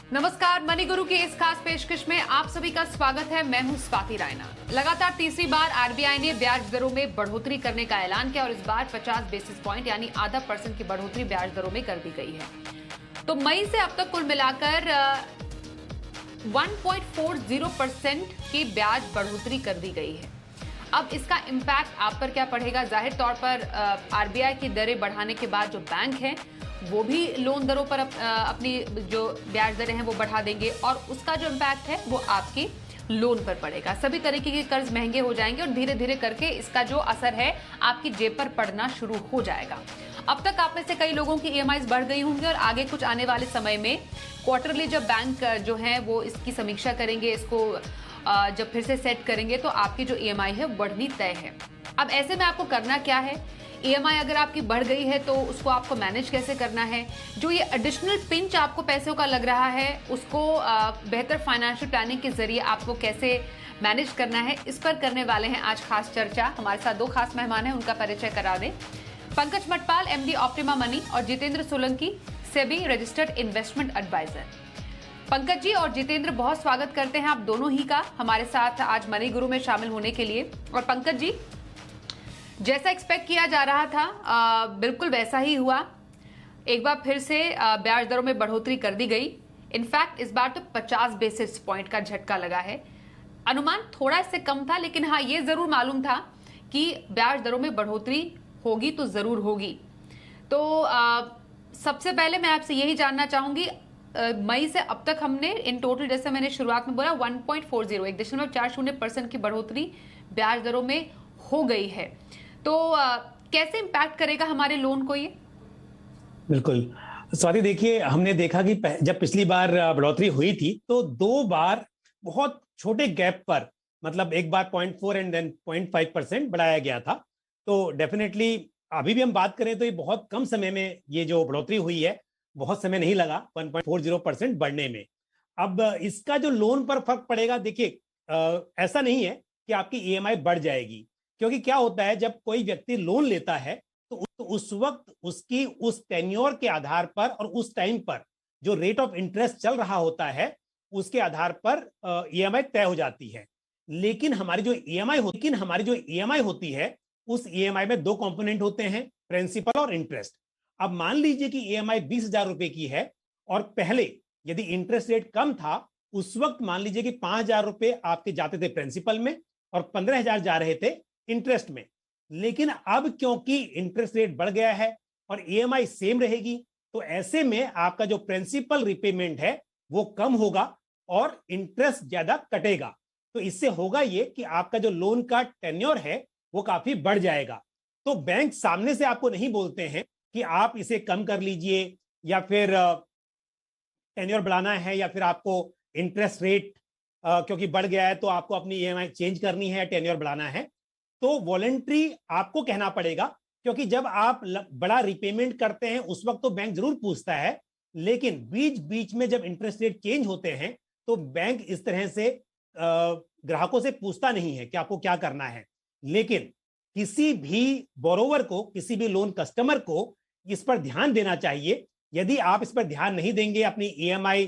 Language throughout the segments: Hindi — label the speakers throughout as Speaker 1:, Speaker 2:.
Speaker 1: नमस्कार, मनी गुरु की इस खास पेशकश में आप सभी का स्वागत है। मैं हूं स्वाति रायना। लगातार तीसरी बार आरबीआई ने ब्याज दरों में बढ़ोतरी करने का ऐलान किया और इस बार 50 बेसिस पॉइंट यानी आधा % की बढ़ोतरी ब्याज दरों में कर दी गई है। तो मई से अब तक कुल मिलाकर 1.40% की ब्याज बढ़ोतरी कर दी गई है। अब इसका इम्पैक्ट आप पर क्या पड़ेगा? जाहिर तौर पर आरबीआई की दरें बढ़ाने के बाद जो बैंक हैं वो भी लोन दरों पर अपनी जो ब्याज दरें हैं वो बढ़ा देंगे और उसका जो इम्पैक्ट है वो आपकी लोन पर पड़ेगा। सभी तरीके के कर्ज महंगे हो जाएंगे और धीरे धीरे करके इसका जो असर है आपकी जेब पर पड़ना शुरू हो जाएगा। अब तक आप में से कई लोगों की ईएमआईज बढ़ गई होंगी और आगे कुछ आने वाले समय में क्वार्टरली जब बैंक जो है वो इसकी समीक्षा करेंगे, इसको जब फिर से सेट करेंगे तो आपकी जो ईएमआई है बढ़नी तय है। अब ऐसे में आपको करना क्या है? ईएमआई अगर आपकी बढ़ गई है तो उसको आपको मैनेज कैसे करना है? जो ये एडिशनल पिंच आपको पैसों का लग रहा है उसको बेहतर फाइनेंशियल प्लानिंग के जरिए आपको कैसे मैनेज करना है, इस पर करने वाले हैं आज खास चर्चा। हमारे साथ दो खास मेहमान हैं, उनका परिचय करा दें। Pankaj Matpal, MD Optima Money, और Jitendra Solanki, SEBI registered investment advisor. Pankaj ji और जितेंद्र, बहुत स्वागत करते हैं आप दोनों ही का हमारे साथ आज मनी गुरु में शामिल होने के लिए। और पंकज जी, जैसा एक्सपेक्ट किया जा रहा था बिल्कुल वैसा ही हुआ। एक बार फिर से ब्याज दरों में बढ़ोतरी कर दी गई। इनफैक्ट इस बार तो 50 बेसिस पॉइंट का झटका लगा है। अनुमान थोड़ा इससे कम था, लेकिन हाँ ये जरूर मालूम था कि ब्याज दरों में बढ़ोतरी होगी तो जरूर होगी। तो सबसे पहले मैं आपसे यही जानना चाहूंगी, मई से अब तक हमने इन टोटल, जैसे मैंने शुरुआत में बोला, 1.40% की बढ़ोतरी ब्याज दरों में हो गई है। तो कैसे इम्पैक्ट करेगा हमारे लोन को ये?
Speaker 2: बिल्कुल स्वाति, देखिए हमने देखा कि जब पिछली बार बढ़ोतरी हुई थी तो 2 बार बहुत छोटे गैप पर, मतलब एक बार 0.4 एंड देन 0.5% बढ़ाया गया था। तो डेफिनेटली अभी भी हम बात करें तो ये बहुत कम समय में ये जो बढ़ोतरी हुई है, बहुत समय नहीं लगा 1.40% बढ़ने में। अब इसका जो लोन पर फर्क पड़ेगा, देखिए ऐसा नहीं है कि आपकी ईएमआई बढ़ जाएगी, क्योंकि क्या होता है जब कोई व्यक्ति लोन लेता है तो उस वक्त उसकी उस टेन्योर के आधार पर और उस टाइम पर जो रेट ऑफ इंटरेस्ट चल रहा होता है उसके आधार पर ईएमआई तय हो जाती है। लेकिन हमारी जो ईएमआई होती है उस ईएमआई में 2 कंपोनेंट होते हैं, प्रिंसिपल और इंटरेस्ट। अब मान लीजिए कि ईएमआई 20,000 रुपए की है और पहले यदि इंटरेस्ट रेट कम था, उस वक्त मान लीजिए कि 5,000 रुपए आपके जाते थे प्रिंसिपल में और 15,000 जा रहे थे इंटरेस्ट में। लेकिन अब क्योंकि इंटरेस्ट रेट बढ़ गया है और ईएमआई सेम रहेगी, तो ऐसे में आपका जो प्रिंसिपल रिपेमेंट है वो कम होगा और इंटरेस्ट ज्यादा कटेगा। तो इससे होगा ये कि आपका जो लोन का टेन्योर है वो काफी बढ़ जाएगा। तो बैंक सामने से आपको नहीं बोलते हैं कि आप इसे कम कर लीजिए या फिर टेन्योर बढ़ाना है या फिर आपको इंटरेस्ट रेट क्योंकि बढ़ गया है तो आपको अपनी ईएमआई चेंज करनी है, टेन्योर बढ़ाना है। तो वॉलंटरी आपको कहना पड़ेगा, क्योंकि जब आप बड़ा रिपेमेंट करते हैं उस वक्त तो बैंक जरूर पूछता है, लेकिन बीच बीच में जब इंटरेस्ट रेट चेंज होते हैं तो बैंक इस तरह से ग्राहकों से पूछता नहीं है कि आपको क्या करना है। लेकिन किसी भी बोरोवर को, किसी भी लोन कस्टमर को इस पर ध्यान देना चाहिए। यदि आप इस पर ध्यान नहीं देंगे, अपनी ईएमआई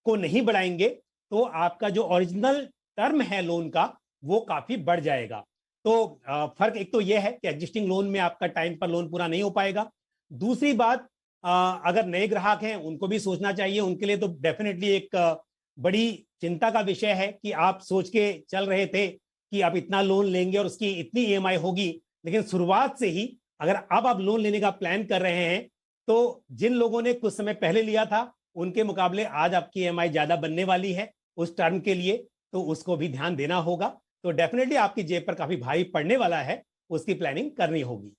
Speaker 2: को नहीं बढ़ाएंगे, तो आपका जो ओरिजिनल टर्म है लोन का वो काफी बढ़ जाएगा। तो फर्क एक तो यह है कि एग्जिस्टिंग लोन में आपका टाइम पर लोन पूरा नहीं हो पाएगा। दूसरी बात, अगर नए ग्राहक हैं उनको भी सोचना चाहिए, उनके लिए तो डेफिनेटली एक बड़ी चिंता का विषय है कि आप सोच के चल रहे थे कि आप इतना लोन लेंगे और उसकी इतनी ईएमआई होगी, लेकिन शुरुआत से ही अगर अब आप लोन लेने का प्लान कर रहे हैं तो जिन लोगों ने कुछ समय पहले लिया था उनके मुकाबले आज आपकी ईएमआई ज्यादा बनने वाली है उस टर्म के लिए, तो उसको भी ध्यान देना होगा। तो डेफिनेटली आपकी जेब पर काफी भारी पड़ने वाला है, उसकी प्लानिंग करनी होगी।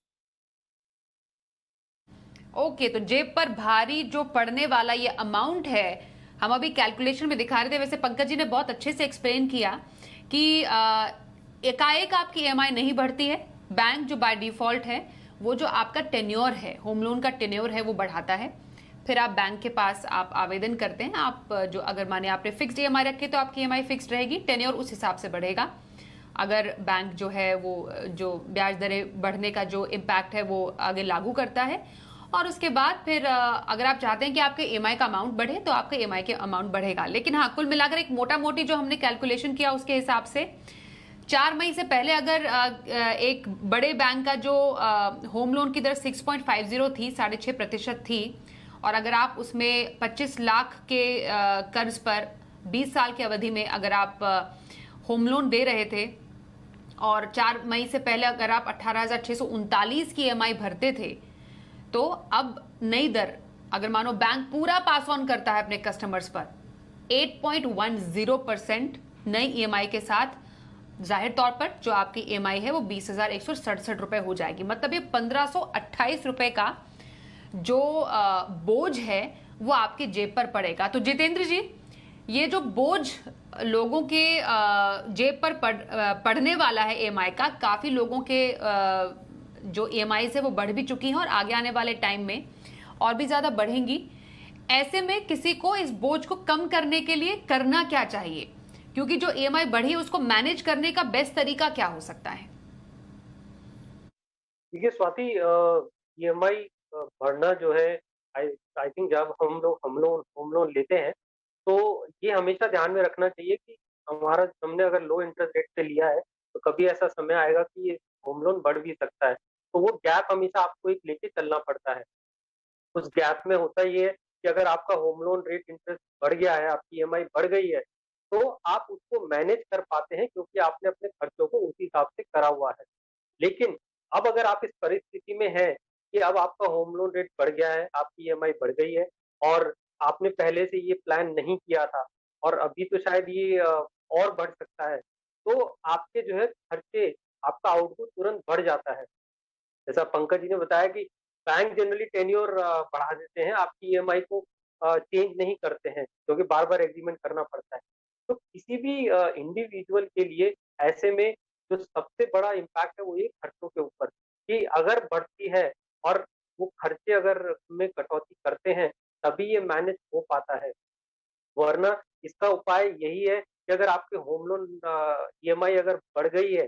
Speaker 1: ओके, तो जेब पर भारी जो पड़ने वाला ये अमाउंट है हम अभी कैलकुलेशन में दिखा रहे थे। वैसे पंकज जी ने बहुत अच्छे से एक्सप्लेन किया कि एकाएक आपकी ईएमआई नहीं बढ़ती है। बैंक जो बाय डिफॉल्ट है वो जो आपका टेन्योर है, होम लोन का टेन्योर है, वो बढ़ाता है। फिर आप बैंक के पास आप आवेदन करते हैं। आप जो अगर माने आपने फिक्स्ड ईएमआई रखे तो आपकी ईएमआई फिक्स्ड रहेगी, टेन्योर उस हिसाब से बढ़ेगा। अगर बैंक जो है वो जो ब्याज दरें बढ़ने का जो इम्पैक्ट है वो आगे लागू करता है। और उसके बाद फिर अगर आप चाहते हैं कि आपके ईएमआई का अमाउंट बढ़े तो आपका ईएमआई के अमाउंट बढ़ेगा। लेकिन हाँ, कुल मिलाकर एक मोटा मोटी जो हमने कैलकुलेशन किया उसके हिसाब से 4 मई से पहले अगर एक बड़े बैंक का जो होम लोन की दर 6.50 थी, 6.5% थी, और अगर आप उसमें 25 लाख के कर्ज पर 20 साल की अवधि में अगर आप होम लोन दे रहे थे और 4 मई से पहले अगर आप 18,639 की ईएमआई भरते थे, तो अब नई दर अगर मानो बैंक पूरा पास ऑन करता है अपने कस्टमर्स पर 8.10% नई ईएमआई के साथ, जाहिर तौर पर जो आपकी ईएमआई है वो 20,167 रुपए हो जाएगी। मतलब ये 1,528 रुपए का जो बोझ है वो आपके जेब पर पड़ेगा। तो जितेंद्र जी, ये जो बोझ लोगों के जेब पर पड़ने वाला है ईएमआई का, काफी लोगों के जो ईएमआई है वो बढ़ भी चुकी हैं और आगे आने वाले टाइम में और भी ज्यादा बढ़ेंगी। ऐसे में किसी को इस बोझ को कम करने के लिए करना क्या चाहिए, क्योंकि जो ईएमआई बढ़ी है उसको मैनेज करने का बेस्ट तरीका क्या हो सकता है?
Speaker 3: देखिए स्वाति, ईएमआई भरना जो है, आई थिंक जब हम लोग होम लोन लेते हैं तो ये हमेशा ध्यान में रखना चाहिए कि हमने अगर लो इंटरेस्ट रेट पे लिया है तो कभी ऐसा समय आएगा कि ये होम लोन बढ़ भी सकता है। तो वो गैप हमेशा आपको एक लेके चलना पड़ता है। उस गैप में होता ये है कि अगर आपका होम लोन रेट इंटरेस्ट बढ़ गया है, आपकी ईएमआई बढ़ गई है, तो आप उसको मैनेज कर पाते हैं क्योंकि आपने अपने खर्चों को उसी हिसाब से करा हुआ है। लेकिन अब अगर आप इस परिस्थिति में हैं कि अब आपका होम लोन रेट बढ़ गया है, आपकी ईएमआई बढ़ गई है और आपने पहले से ये प्लान नहीं किया था और अभी तो शायद ये और बढ़ सकता है, तो आपके जो है खर्चे, आपका आउटपुट तुरंत बढ़ जाता है। जैसा पंकज जी ने बताया कि बैंक जनरली टेन्योर बढ़ा देते हैं, आपकी ईएमआई को चेंज नहीं करते हैं क्योंकि बार-बार एग्रीमेंट करना पड़ता है। तो किसी भी इंडिविजुअल के लिए ऐसे में जो सबसे बड़ा इम्पैक्ट है वो ये खर्चों के ऊपर, कि अगर बढ़ती है और वो खर्चे अगर में कटौती करते हैं तभी ये मैनेज हो पाता है। वरना इसका उपाय यही है कि अगर आपके होम लोन ईएमआई अगर बढ़ गई है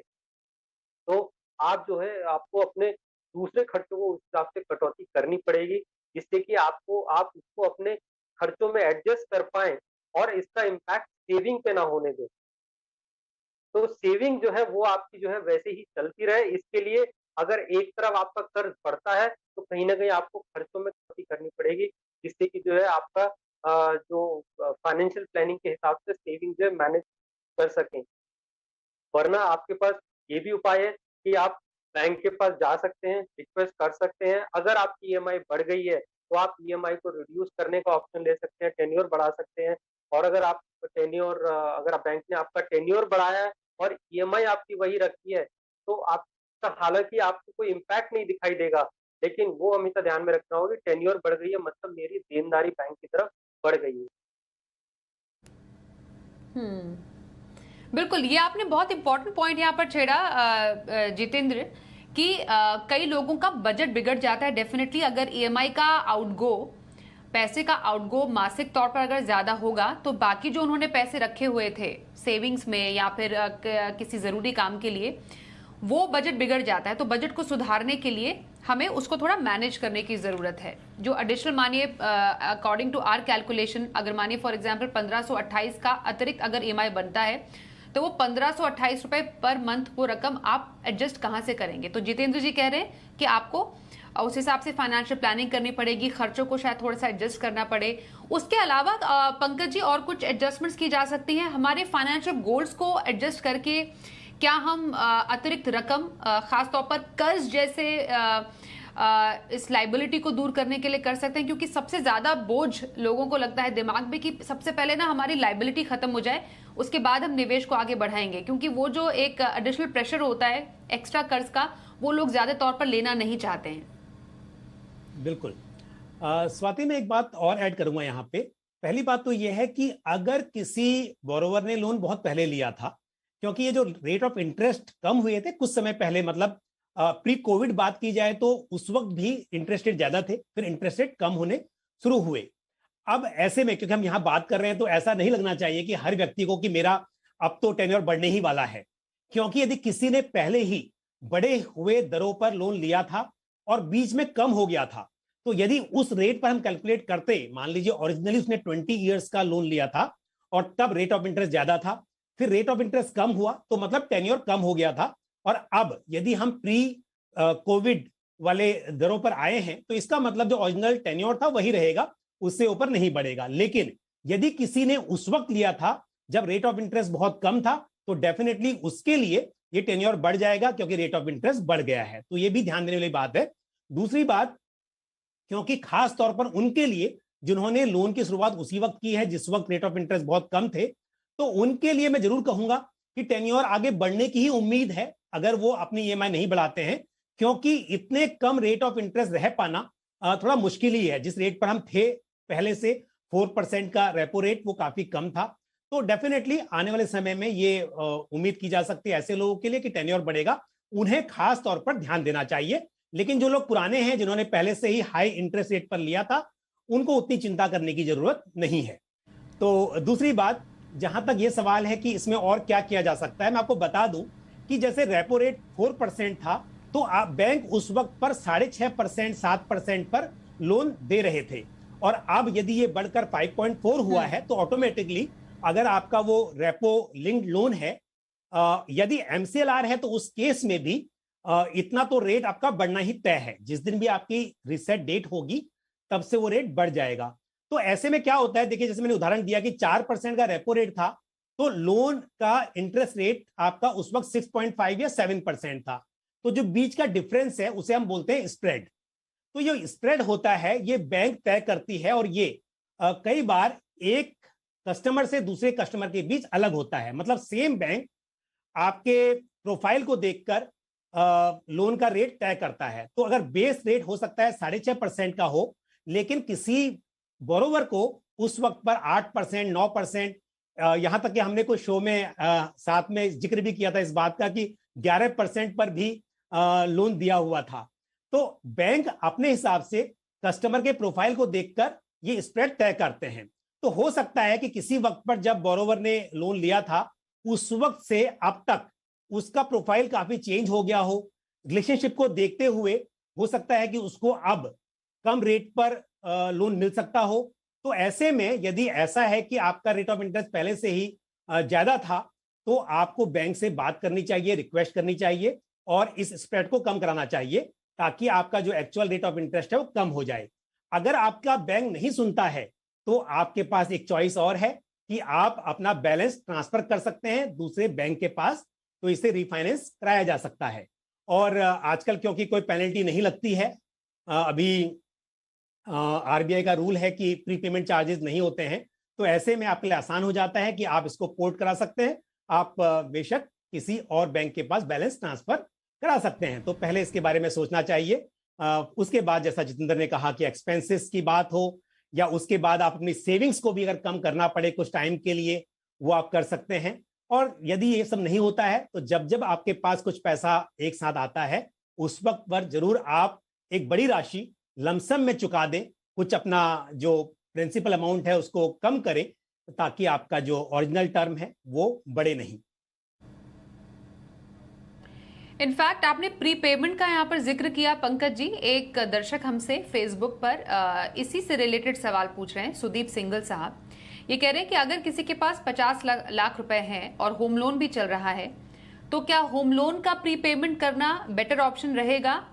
Speaker 3: तो आप जो है आपको अपने दूसरे खर्चों को उस हिसाब से कटौती करनी पड़ेगी, जिससे कि आप उसको अपने खर्चों में एडजस्ट कर पाएँ और इसका इम्पैक्ट सेविंग पे ना होने दें। तो सेविंग जो है वो आपकी जो है वैसे ही चलती रहे, इसके लिए अगर एक तरफ आपका कर्ज बढ़ता है तो कहीं न कहीं आपको खर्चों में कटौती करनी पड़ेगी, जिससे कि जो है आपका जो फाइनेंशियल प्लानिंग के हिसाब से सेविंग जो है मैनेज कर सकें। वरना आपके पास ये भी उपाय है कि आप बैंक के पास जा सकते हैं, रिक्वेस्ट कर सकते हैं। अगर आपकी ईएमआई बढ़ गई है, तो आप ईएमआई को रिड्यूस करने का ऑप्शन ले सकते हैं, टेन्योर बढ़ा सकते हैं। और अगर आप अगर आप बैंक ने आपका टेन्योर बढ़ाया है और ईएमआई आपकी वही रखी है, तो आपका हालाँकि आपको कोई इम्पैक्ट नहीं दिखाई देगा, लेकिन वो हमेशा ध्यान में रखना होगा कि टेन्योर बढ़ गई है मतलब मेरी देनदारी बैंक की तरफ बढ़ गई है।
Speaker 1: बिल्कुल, ये आपने बहुत इंपॉर्टेंट पॉइंट यहाँ पर छेड़ा जितेंद्र, कि कई लोगों का बजट बिगड़ जाता है डेफिनेटली अगर ईएमआई का आउटगो, पैसे का आउटगो मासिक तौर पर अगर ज्यादा होगा तो बाकी जो उन्होंने पैसे रखे हुए थे सेविंग्स में या फिर किसी जरूरी काम के लिए, वो बजट बिगड़ जाता है। तो बजट को सुधारने के लिए हमें उसको थोड़ा मैनेज करने की जरूरत है। जो एडिशनल मानिए अकॉर्डिंग टू आर कैलकुलेशन, अगर मानिए फॉर एग्जांपल 1528 का अतिरिक्त अगर ईएमआई बनता है तो वो 1528 रुपए पर मंथ वो रकम आप एडजस्ट कहां से करेंगे? तो जितेंद्र जी कह रहे हैं कि आपको उस हिसाब से फाइनेंशियल प्लानिंग करनी पड़ेगी, खर्चों को शायद थोड़ा सा एडजस्ट करना पड़े। उसके अलावा पंकज जी और कुछ एडजस्टमेंट्स की जा सकती हैं हमारे फाइनेंशियल गोल्स को एडजस्ट करके। क्या हम अतिरिक्त रकम खासतौर पर कर्ज जैसे इस लाइबिलिटी को दूर करने के लिए कर सकते हैं? क्योंकि सबसे ज्यादा बोझ लोगों को लगता है दिमाग में कि सबसे पहले ना हमारी लाइबिलिटी खत्म हो जाए, उसके बाद हम निवेश को आगे बढ़ाएंगे, क्योंकि वो जो एक एडिशनल प्रेशर होता है एक्स्ट्रा कर्ज का, वो लोग ज्यादा तौर पर लेना नहीं चाहते हैं।
Speaker 2: बिल्कुल। स्वाति, में एक बात और ऐड करूंगा यहाँ पे। पहली बात तो यह है कि अगर किसी बोरोवर ने लोन बहुत पहले लिया था, क्योंकि ये जो रेट ऑफ इंटरेस्ट कम हुए थे कुछ समय पहले, मतलब प्री कोविड बात की जाए तो उस वक्त भी इंटरेस्ट रेट ज्यादा थे, फिर इंटरेस्ट रेट कम होने शुरू हुए। अब ऐसे में क्योंकि हम यहां बात कर रहे हैं तो ऐसा नहीं लगना चाहिए कि हर व्यक्ति को कि मेरा अब तो टेन्योर बढ़ने ही वाला है, क्योंकि यदि किसी ने पहले ही बढ़े हुए दरों पर लोन लिया था और बीच में कम हो गया था, तो यदि उस रेट पर हम कैलकुलेट करते, मान लीजिए ओरिजिनली उसने 20 ईयर्स का लोन लिया था और तब रेट ऑफ इंटरेस्ट ज्यादा था, फिर रेट ऑफ इंटरेस्ट कम हुआ तो मतलब टेन्योर कम हो गया था, और अब यदि हम प्री कोविड वाले दरों पर आए हैं तो इसका मतलब जो ओरिजिनल टेन्योर था वही रहेगा, उससे ऊपर नहीं बढ़ेगा। लेकिन यदि किसी ने उस वक्त लिया था जब रेट ऑफ इंटरेस्ट बहुत कम था, तो डेफिनेटली उसके लिए ये टेन्योर बढ़ जाएगा क्योंकि रेट ऑफ इंटरेस्ट बढ़ गया है। तो ये भी ध्यान देने वाली बात है। दूसरी बात, क्योंकि खास तौर पर उनके लिए जिन्होंने लोन की शुरुआत उसी वक्त की है जिस वक्त रेट ऑफ इंटरेस्ट बहुत कम थे, तो उनके लिए मैं जरूर कहूंगा कि टेन्योर आगे बढ़ने की ही उम्मीद है अगर वो अपनी ईएमआई नहीं बढ़ाते हैं, क्योंकि इतने कम रेट ऑफ इंटरेस्ट रह पाना थोड़ा मुश्किल ही है। जिस रेट पर हम थे पहले से 4% का रेपो रेट, वो काफी कम था। तो डेफिनेटली आने वाले समय में ये उम्मीद की जा सकती है ऐसे लोगों के लिए कि टेन्योर बढ़ेगा, उन्हें खास तौर पर ध्यान देना चाहिए। लेकिन जो लोग पुराने हैं, जिन्होंने पहले से ही हाई इंटरेस्ट रेट पर लिया था, उनको उतनी चिंता करने की जरूरत नहीं है। तो दूसरी बात, जहां तक ये सवाल है कि इसमें और क्या किया जा सकता है, मैं आपको बता दूं कि जैसे रेपो रेट 4% था, तो आप बैंक उस वक्त पर 6.5%, 7% पर लोन दे रहे थे, और अब यदि ये बढ़कर 5.4 हुआ है तो ऑटोमेटिकली अगर आपका वो रेपो लिंक्ड लोन है, यदि एमसीएलआर है, तो उस केस में भी इतना तो रेट आपका बढ़ना ही तय है। जिस दिन भी आपकी रिसेट डेट होगी तब से वो रेट बढ़ जाएगा। तो ऐसे में क्या होता है, देखिए जैसे मैंने उदाहरण दिया कि 4% का रेपो रेट था, तो लोन का इंटरेस्ट रेट आपका उस वक्त 6.5 या 7% था। तो जो बीच का डिफरेंस है उसे हम बोलते हैं स्प्रेड। तो ये स्प्रेड होता है, ये बैंक तय करती है, और ये कई बार एक कस्टमर से दूसरे कस्टमर के बीच अलग होता है। मतलब सेम बैंक आपके प्रोफाइल को देखकर लोन का रेट तय करता है। तो अगर बेस रेट हो सकता है 6.5% का हो, लेकिन किसी बोरोवर को उस वक्त पर 8%, 9%, यहां तक कि हमने कोई शो में साथ में जिक्र भी किया था इस बात का कि 11% पर भी लोन दिया हुआ था। तो बैंक अपने हिसाब से कस्टमर के प्रोफाइल को देखकर ये स्प्रेड तय करते हैं। तो हो सकता है कि किसी वक्त पर जब बोरोवर ने लोन लिया था, उस वक्त से अब तक उसका प्रोफाइल काफी चेंज हो गया हो। रिलेशनशिप को देखते हुए हो सकता है कि उसको अब कम रेट पर लोन मिल सकता हो। तो ऐसे में यदि ऐसा है कि आपका रेट ऑफ इंटरेस्ट पहले से ही ज्यादा था, तो आपको बैंक से बात करनी चाहिए, रिक्वेस्ट करनी चाहिए और इस स्प्रेड को कम कराना चाहिए, ताकि आपका जो एक्चुअल रेट ऑफ इंटरेस्ट है वो कम हो जाए। अगर आपका बैंक नहीं सुनता है, तो आपके पास एक चॉइस और है कि आप अपना बैलेंस ट्रांसफर कर सकते हैं दूसरे बैंक के पास, तो इसे रिफाइनेंस कराया जा सकता है। और आजकल क्योंकि कोई पेनल्टी नहीं लगती है, अभी आरबीआई का रूल है कि प्रीपेमेंट चार्जेस नहीं होते हैं, तो ऐसे में आपके लिए आसान हो जाता है कि आप इसको पोर्ट करा सकते हैं। आप बेशक किसी और बैंक के पास बैलेंस ट्रांसफर करा सकते हैं। तो पहले इसके बारे में सोचना चाहिए। उसके बाद जैसा जितेंद्र ने कहा कि एक्सपेंसेस की बात हो, या उसके बाद आप अपनी सेविंग्स को भी अगर कम करना पड़े कुछ टाइम के लिए, वो आप कर सकते हैं। और यदि ये सब नहीं होता है, तो जब जब आपके पास कुछ पैसा एक साथ आता है, उस वक्त पर जरूर आप एक बड़ी राशि लमसम में चुका दें, कुछ अपना जो प्रिंसिपल अमाउंट है उसको कम करें, ताकि आपका जो ओरिजिनल टर्म है वो बढ़े नहीं।
Speaker 1: इनफैक्ट आपने प्रीपेमेंट का यहाँ पर जिक्र किया पंकज जी। एक दर्शक हमसे फेसबुक पर इसी से रिलेटेड सवाल पूछ रहे हैं, सुदीप सिंगल साहब। ये कह रहे हैं कि अगर किसी के पास 50 लाख रुपए हैं और होम लोन भी चल रहा है, तो क्या होम लोन का प्रीपेमेंट करना बेटर ऑप्शन रहेगा,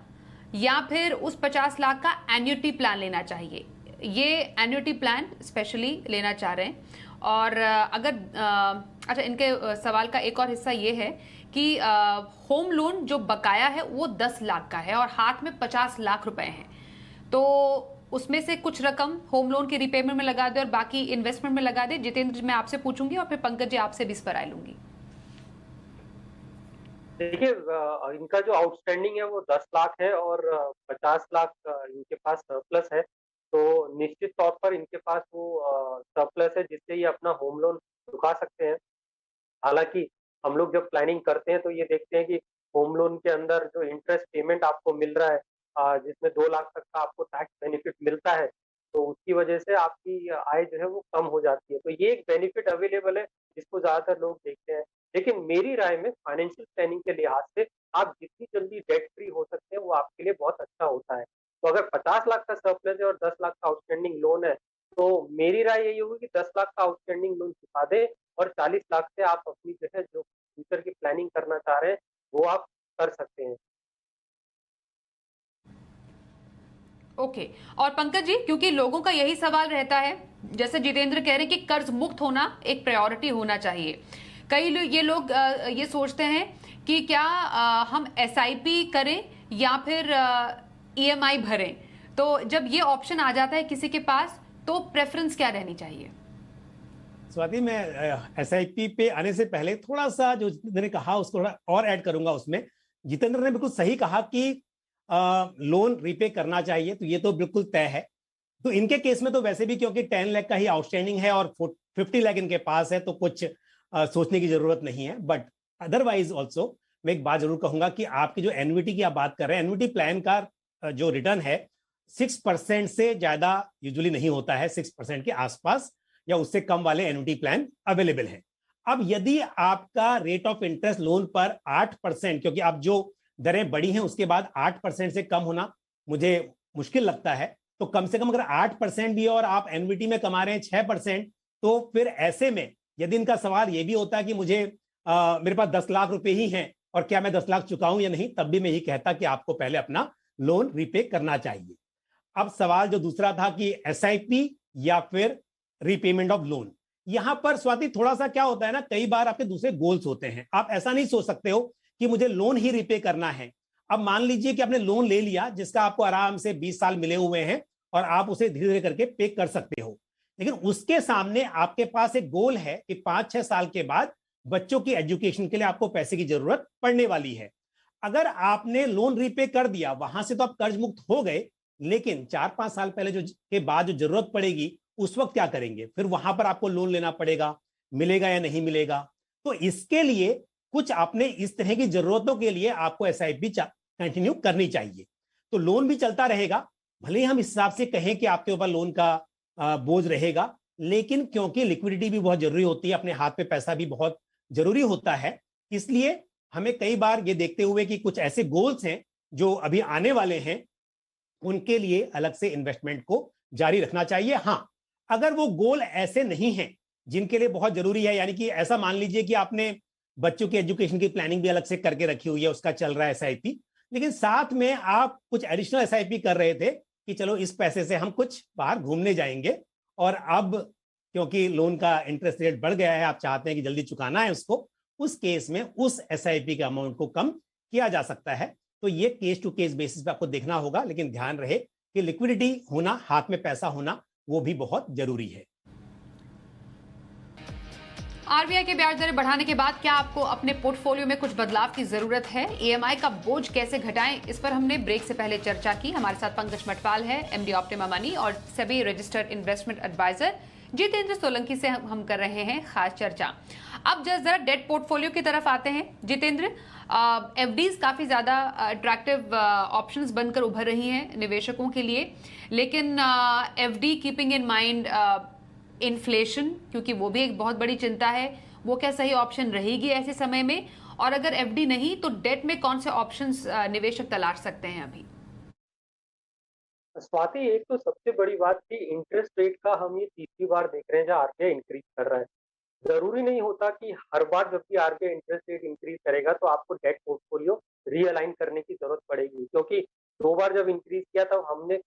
Speaker 1: या फिर उस 50 लाख का एन्युटी प्लान लेना चाहिए? ये एन्युटी प्लान स्पेशली लेना चाह रहे हैं। और अगर अच्छा, इनके सवाल का एक और हिस्सा ये है कि होम लोन जो बकाया है वो 10 लाख का है और हाथ में 50 लाख रुपए हैं, तो उसमें से कुछ रकम होम लोन की रिपेमेंट में लगा दे और बाकी इन्वेस्टमेंट में लगा दे। जितेंद्र जी, मैं आपसे पूछूंगी और फिर पंकज जी आपसे भी इस पर राय लूंगी।
Speaker 3: देखिए, इनका जो आउटस्टैंडिंग है वो 10 लाख है और 50 लाख इनके पास सरप्लस है। तो निश्चित तौर पर इनके पास वो सरप्लस है जिससे ये अपना होम लोन चुका सकते हैं। हालाँकि हम लोग जब प्लानिंग करते हैं तो ये देखते हैं कि होम लोन के अंदर जो इंटरेस्ट पेमेंट आपको मिल रहा है, जिसमें 2 लाख तक का आपको टैक्स बेनिफिट मिलता है, तो उसकी वजह से आपकी आय जो है वो कम हो जाती है। तो ये एक बेनिफिट अवेलेबल है जिसको ज़्यादातर लोग देखते हैं। लेकिन मेरी राय में फाइनेंशियल प्लानिंग के लिहाज से आप जितनी जल्दी डेट फ्री हो सकते हैं, वो आपके लिए बहुत अच्छा होता है। तो अगर 50 लाख का सरप्लस है और 10 लाख का आउटस्टैंडिंग लोन है, तो मेरी राय यही होगी कि 10 लाख का आउटस्टैंडिंग लोन चुका दें और 40 लाख से आप अपनी जो है, जो फ्यूचर की प्लानिंग करना चाह रहे हैं, वो आप कर सकते हैं।
Speaker 1: ओके। और पंकज जी, क्योंकि लोगों का यही सवाल रहता है, जैसे जितेंद्र कह रहे हैं कि कर्ज मुक्त होना एक प्रायोरिटी होना चाहिए। कई ये लोग ये सोचते हैं कि क्या हम एसआईपी करें या फिर ईएमआई भरें। तो जब ये ऑप्शन आ जाता है किसी के पास, तो प्रेफरेंस क्या रहनी चाहिए?
Speaker 2: स्वाति, मैं एसआईपी पे आने से पहले थोड़ा सा जो जितेंद्र ने कहा उसको थोड़ा और ऐड करूंगा उसमें। जितेंद्र ने बिल्कुल सही कहा कि लोन रीपे करना चाहिए, तो ये तो बिल्कुल तय है। तो इनके केस में तो वैसे भी क्योंकि 10 लाख का ही आउटस्टैंडिंग है और 50 लाख इनके पास है, तो कुछ सोचने की जरूरत नहीं है। बट अदरवाइज ऑल्सो मैं एक बात जरूर कहूंगा कि आपकी जो एन्युटी की आप बात कर रहे हैं, एन्युटी प्लान का जो रिटर्न है 6% से ज्यादा यूजुअली नहीं होता है। 6% के आसपास या उससे कम वाले एन्युटी प्लान अवेलेबल हैं। अब यदि आपका रेट ऑफ इंटरेस्ट लोन पर 8%, क्योंकि अब जो दरें बढ़ी हैं उसके बाद 8% से कम होना मुझे मुश्किल लगता है, तो कम से कम अगर 8% भी है और आप एनविटी में कमा रहे हैं 6%, तो फिर ऐसे में यदि इनका सवाल यह भी होता है कि मुझे मेरे पास 10 लाख रुपए ही हैं और क्या मैं 10 लाख चुकाऊं या नहीं, तब भी मैं यही कहता कि आपको पहले अपना लोन रीपे करना चाहिए। अब सवाल जो दूसरा था कि एसआईपी या फिर रीपेमेंट ऑफ लोन, यहां पर स्वाति थोड़ा सा क्या होता है ना, कई बार आपके दूसरे गोल्स होते हैं। आप ऐसा नहीं सोच सकते हो कि मुझे लोन ही रीपे करना है। अब मान लीजिए कि आपने लोन ले लिया जिसका आपको आराम से 20 साल मिले हुए हैं और आप उसे धीरे धीरे करके पे कर सकते हो, लेकिन उसके सामने आपके पास एक गोल है कि 5-6 साल के बाद बच्चों की एजुकेशन के लिए आपको पैसे की जरूरत पड़ने वाली है। अगर आपने लोन रीपे कर दिया, वहां से तो आप कर्ज मुक्त हो गए, लेकिन 4-5 साल पहले जो के बाद जो जरूरत पड़ेगी उस वक्त क्या करेंगे? फिर वहां पर आपको लोन लेना पड़ेगा, मिलेगा या नहीं मिलेगा। तो इसके लिए कुछ आपने इस तरह की जरूरतों के लिए आपको एसआईपी कंटिन्यू करनी चाहिए। तो लोन भी चलता रहेगा, भले ही हम इस हिसाब से कहें कि आपके ऊपर लोन का बोझ रहेगा, लेकिन क्योंकि लिक्विडिटी भी बहुत जरूरी होती है, अपने हाथ पे पैसा भी बहुत जरूरी होता है, इसलिए हमें कई बार ये देखते हुए कि कुछ ऐसे गोल्स हैं जो अभी आने वाले हैं, उनके लिए अलग से इन्वेस्टमेंट को जारी रखना चाहिए। हां, अगर वो गोल ऐसे नहीं हैं जिनके लिए बहुत जरूरी है, यानी कि ऐसा मान लीजिए कि आपने बच्चों की एजुकेशन की प्लानिंग भी अलग से करके रखी हुई है, उसका चल रहा है एसआईपी, लेकिन साथ में आप कुछ एडिशनल एसआईपी कर रहे थे कि चलो इस पैसे से हम कुछ बाहर घूमने जाएंगे, और अब क्योंकि लोन का इंटरेस्ट रेट बढ़ गया है, आप चाहते हैं कि जल्दी चुकाना है उसको, उस केस में उस एसआईपी के अमाउंट को कम किया जा सकता है। तो ये केस टू केस बेसिस पे आपको देखना होगा, लेकिन ध्यान रहे कि लिक्विडिटी होना, हाथ में पैसा होना, वो भी बहुत जरूरी है।
Speaker 1: आरबीआई के ब्याज दरें बढ़ाने के बाद क्या आपको अपने पोर्टफोलियो में कुछ बदलाव की जरूरत है? ईएमआई का बोझ कैसे घटाएं, इस पर हमने ब्रेक से पहले चर्चा की। हमारे साथ पंकज मटवाल है, एमडी ऑप्टिमा मनी और SEBI registered investment adviser Jitendra Solanki से हम कर रहे हैं खास चर्चा। अब जरा डेट पोर्टफोलियो की तरफ आते हैं। जितेंद्र, एफडीज काफी ज्यादा अट्रैक्टिव ऑप्शंस बनकर उभर रही हैं निवेशकों के लिए, लेकिन FD keeping in mind inflation, क्योंकि वो भी एक बहुत बड़ी चिंता है, वो क्या सही ऑप्शन रहेगी ऐसे समय में? और अगर एफडी नहीं तो डेट में कौन से ऑप्शंस निवेशक तलाश सकते हैं अभी?
Speaker 3: स्वाति, एक तो सबसे बड़ी बात कि इंटरेस्ट रेट का हम ये तीसरी बार देख रहे हैं जहाँ आरबीआई इंक्रीज कर रहा है। जरूरी नहीं होता कि हर बार जब भी आरबीआई इंटरेस्ट रेट इंक्रीज करेगा तो आपको डेट पोर्टफोलियो रीअलाइन करने की जरूरत पड़ेगी, क्योंकि 2 बार जब इंक्रीज किया तब हमने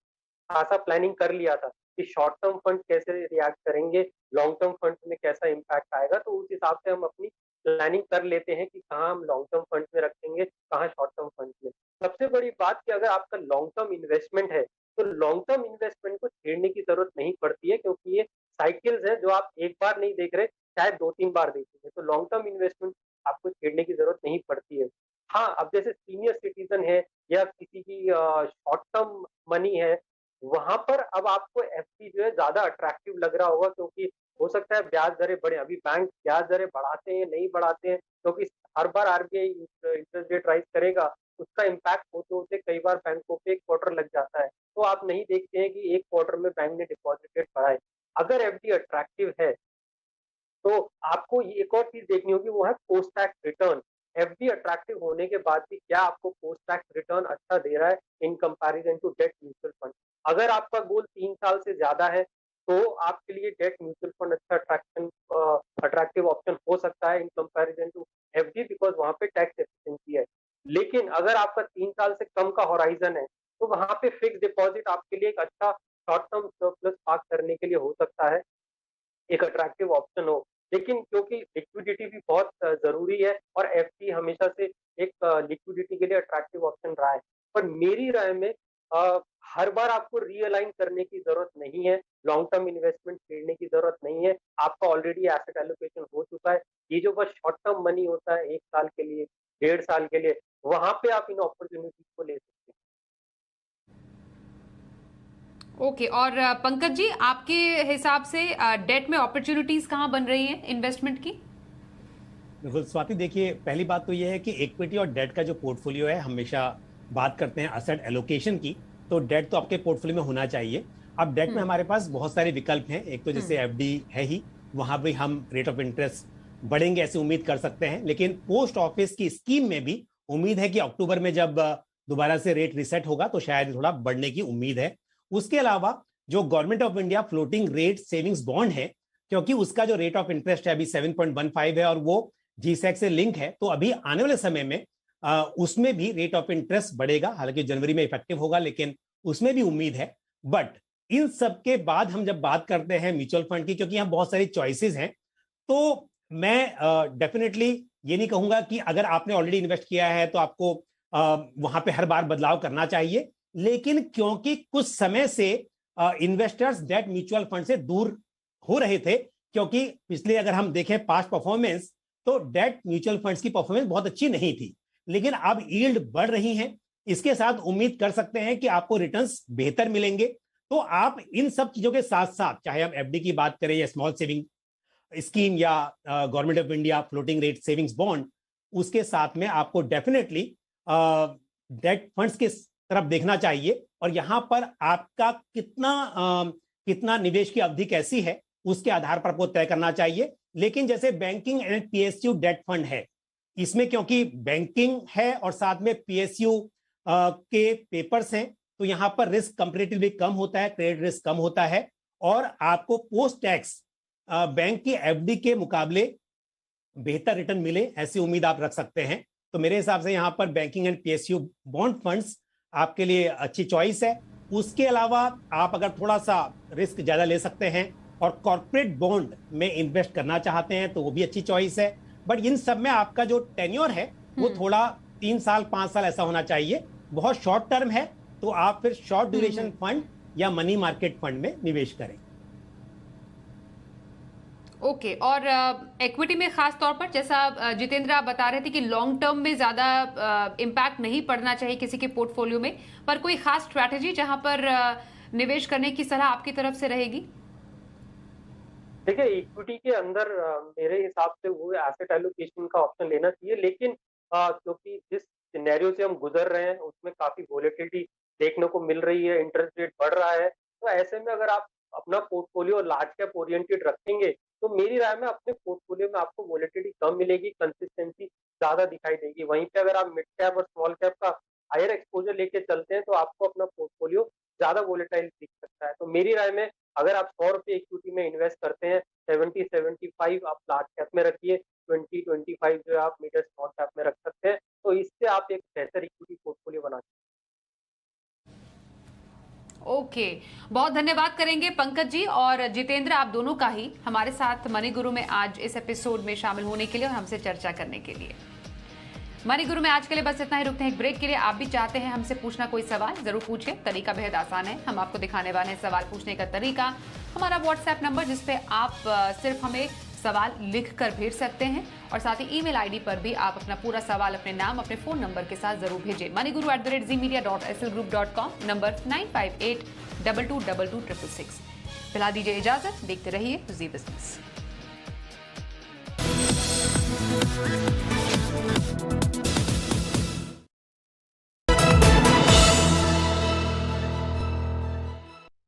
Speaker 3: खासा प्लानिंग कर लिया था कि शॉर्ट टर्म फंड कैसे रिएक्ट करेंगे, लॉन्ग टर्म फंड में कैसा इम्पैक्ट आएगा, तो उस हिसाब से हम अपनी प्लानिंग कर लेते हैं कि कहाँ हम लॉन्ग टर्म फंड में रखेंगे, कहाँ शॉर्ट टर्म फंड में। सबसे बड़ी बात कि अगर आपका लॉन्ग टर्म इन्वेस्टमेंट है, तो लॉन्ग टर्म इन्वेस्टमेंट को छेड़ने की जरूरत नहीं पड़ती है, क्योंकि ये साइकिल्स है जो आप एक बार नहीं देख रहे, शायद 2-3 बार देखेंगे, तो लॉन्ग टर्म इन्वेस्टमेंट आपको छेड़ने की जरूरत नहीं पड़ती है। हाँ, अब जैसे सीनियर सिटीजन है या किसी की शॉर्ट टर्म मनी है, वहां पर अब आपको एफडी जो है ज्यादा अट्रैक्टिव लग रहा होगा, क्योंकि हो सकता है ब्याज दरें बढ़े। अभी बैंक ब्याज दरें बढ़ाते हैं नहीं बढ़ाते हैं, क्योंकि हर बार आरबीआई इंटरेस्ट रेट राइज करेगा, उसका इम्पैक्ट होते होते कई बार बैंकों पे एक क्वार्टर लग जाता है, तो आप नहीं देखते हैं कि एक क्वार्टर में बैंक ने डिपॉजिट रेट बढ़ाए। अगर एफडी अट्रैक्टिव है तो आपको एक और चीज देखनी होगी, वो है post tax return. FD attractive होने के बाद भी क्या आपको पोस्ट टैक्स रिटर्न अच्छा दे रहा है in comparison to debt mutual fund. अगर आपका गोल 3 साल से ज्यादा है तो आपके लिए डेट म्यूचुअल फंड अच्छा अट्रैक्टिव ऑप्शन हो सकता है in comparison to FD, because वहां पे टैक्स एफिशिएंसी है। लेकिन अगर आपका 3 साल से कम का होराइजन है तो वहां पे फिक्स डिपॉजिट आपके लिए एक अच्छा शॉर्ट टर्म सरप्लस पार्क करने के लिए हो सकता है, एक अट्रैक्टिव ऑप्शन हो। लेकिन क्योंकि लिक्विडिटी भी बहुत जरूरी है और एफडी हमेशा से एक लिक्विडिटी के लिए अट्रैक्टिव ऑप्शन रहा है। पर मेरी राय में हर बार आपको रीअलाइन करने की जरूरत नहीं है, लॉन्ग टर्म इन्वेस्टमेंट छेड़ने की जरूरत नहीं है। आपका ऑलरेडी एसेट एलोकेशन हो चुका है। ये जो बस शॉर्ट टर्म मनी होता है 1 साल के लिए, 1.5 साल के लिए, वहां पे आप इन अपॉर्चुनिटीज को ले सकते हैं।
Speaker 1: ओके और पंकज जी, आपके हिसाब से डेट में अपॉर्चुनिटीज कहाँ बन रही हैं इन्वेस्टमेंट की?
Speaker 2: बिल्कुल स्वाति, देखिए पहली बात तो यह है कि इक्विटी और डेट का जो पोर्टफोलियो है, हमेशा बात करते हैं असेट एलोकेशन की, तो डेट तो आपके पोर्टफोलियो में होना चाहिए। अब डेट में हमारे पास बहुत सारे विकल्प हैं। एक तो जैसे एफडी है ही, वहां भी हम रेट ऑफ इंटरेस्ट बढ़ेंगे ऐसी उम्मीद कर सकते हैं। लेकिन पोस्ट ऑफिस की स्कीम में भी उम्मीद है कि अक्टूबर में जब दोबारा से रेट रिसेट होगा तो शायद थोड़ा बढ़ने की उम्मीद है। उसके अलावा जो government of India floating rate savings bond है, क्योंकि उसका जो रेट ऑफ इंटरेस्ट है अभी 7.15 है और वो जीसैक से लिंक है, तो अभी आने वाले समय में उसमें भी रेट ऑफ इंटरेस्ट बढ़ेगा। हालांकि जनवरी में इफेक्टिव होगा, लेकिन उसमें भी उम्मीद है। बट इन सब के बाद हम जब बात करते हैं म्यूचुअल फंड की, क्योंकि यहाँ बहुत सारी चॉइसेस हैं, तो मैं डेफिनेटली ये नहीं कहूंगा कि अगर आपने ऑलरेडी इन्वेस्ट किया है तो आपको वहां पे हर बार बदलाव करना चाहिए। लेकिन क्योंकि कुछ समय से इन्वेस्टर्स डेट म्यूचुअल फंड से दूर हो रहे थे, क्योंकि पिछले अगर हम देखें पास्ट परफॉर्मेंस, तो डेट म्यूचुअल फंड्स की परफॉर्मेंस बहुत अच्छी नहीं थी। लेकिन अब यील्ड बढ़ रही है, इसके साथ उम्मीद कर सकते हैं कि आपको रिटर्न्स बेहतर मिलेंगे। तो आप इन सब चीजों के साथ साथ, चाहे हम एफडी की बात करें या स्मॉल सेविंग स्कीम या government of India floating rate savings bond, उसके साथ में आपको डेफिनेटली डेट फंड्स के तरफ देखना चाहिए। और यहां पर आपका कितना निवेश की अवधि कैसी है, उसके आधार पर आपको तय करना चाहिए। लेकिन जैसे banking and PSU debt fund है, इसमें क्योंकि बैंकिंग है और साथ में पीएसयू के पेपर्स हैं, तो यहां पर रिस्क कंपैरेटिवली कम होता है, क्रेडिट रिस्क कम होता है, और आपको पोस्ट टैक्स बैंक की एफडी के मुकाबले बेहतर रिटर्न मिले, ऐसी उम्मीद आप रख सकते हैं। तो मेरे हिसाब से यहां पर banking and PSU bond funds आपके लिए अच्छी चॉइस है। उसके अलावा आप अगर थोड़ा सा रिस्क ज्यादा ले सकते हैं और कॉर्पोरेट बॉन्ड में इन्वेस्ट करना चाहते हैं तो वो भी अच्छी चॉइस है। बट इन सब में आपका जो टेन्योर है वो थोड़ा 3 साल 5 साल ऐसा होना चाहिए। बहुत शॉर्ट टर्म है तो आप फिर शॉर्ट ड्यूरेशन फंड या मनी मार्केट फंड में निवेश करें।
Speaker 1: ओके और इक्विटी में खास तौर पर, जैसा जितेंद्र आप बता रहे थे कि लॉन्ग टर्म में ज्यादा इम्पैक्ट नहीं पड़ना चाहिए किसी के पोर्टफोलियो में, पर कोई खास स्ट्रैटेजी जहां पर निवेश करने की सलाह आपकी तरफ से रहेगी?
Speaker 3: देखिए, इक्विटी के अंदर मेरे हिसाब से वो एसेट एलोकेशन का ऑप्शन लेना चाहिए। लेकिन क्योंकि जिस सिनेरियो से हम गुजर रहे हैं उसमें काफी वोलेटिलिटी देखने को मिल रही है, इंटरेस्ट रेट बढ़ रहा है, तो ऐसे में अगर आप अपना पोर्टफोलियो लार्ज कैप ओरिएंटेड रखेंगे तो मेरी राय में अपने पोर्टफोलियो में आपको वोलेटिलिटी कम मिलेगी, कंसिस्टेंसी ज्यादा दिखाई देगी। वहीं पे अगर आप मिड कैप और स्मॉल कैप का हायर एक्सपोजर लेके चलते हैं तो आपको अपना पोर्टफोलियो ज्यादा वोलेटाइल दिख सकता है। तो मेरी राय में अगर आप 100 रुपए इक्विटी में इन्वेस्ट करते हैं, 70-75 आप लार्ज कैप में रखिए, 20-25 जो आप मिड स्मॉल कैप में रख सकते हैं, तो इससे आप एक बेहतर इक्विटी पोर्टफोलियो बना सकते हैं।
Speaker 1: ओके, बहुत धन्यवाद करेंगे पंकज जी और जितेंद्र, आप दोनों का ही हमारे साथ मनी गुरु में आज इस एपिसोड में शामिल होने के लिए और हमसे चर्चा करने के लिए। मनी गुरु में आज के लिए बस इतना ही, रुकते हैं एक ब्रेक के लिए। आप भी चाहते हैं हमसे पूछना कोई सवाल, जरूर पूछिए, तरीका बेहद आसान है। हम आपको दिखाने वाले हैं सवाल पूछने का तरीका, हमारा व्हाट्सएप नंबर जिसपे आप सिर्फ हमें सवाल लिख कर भेज सकते हैं, और साथ ही ईमेल आईडी पर भी आप अपना पूरा सवाल अपने नाम अपने फोन नंबर के साथ जरूर भेजें। moniguru@zemedia.slgroup.com, number 9582222266। फिलहाल दीजिए इजाजत, देखते रहिए जी बिजनेस।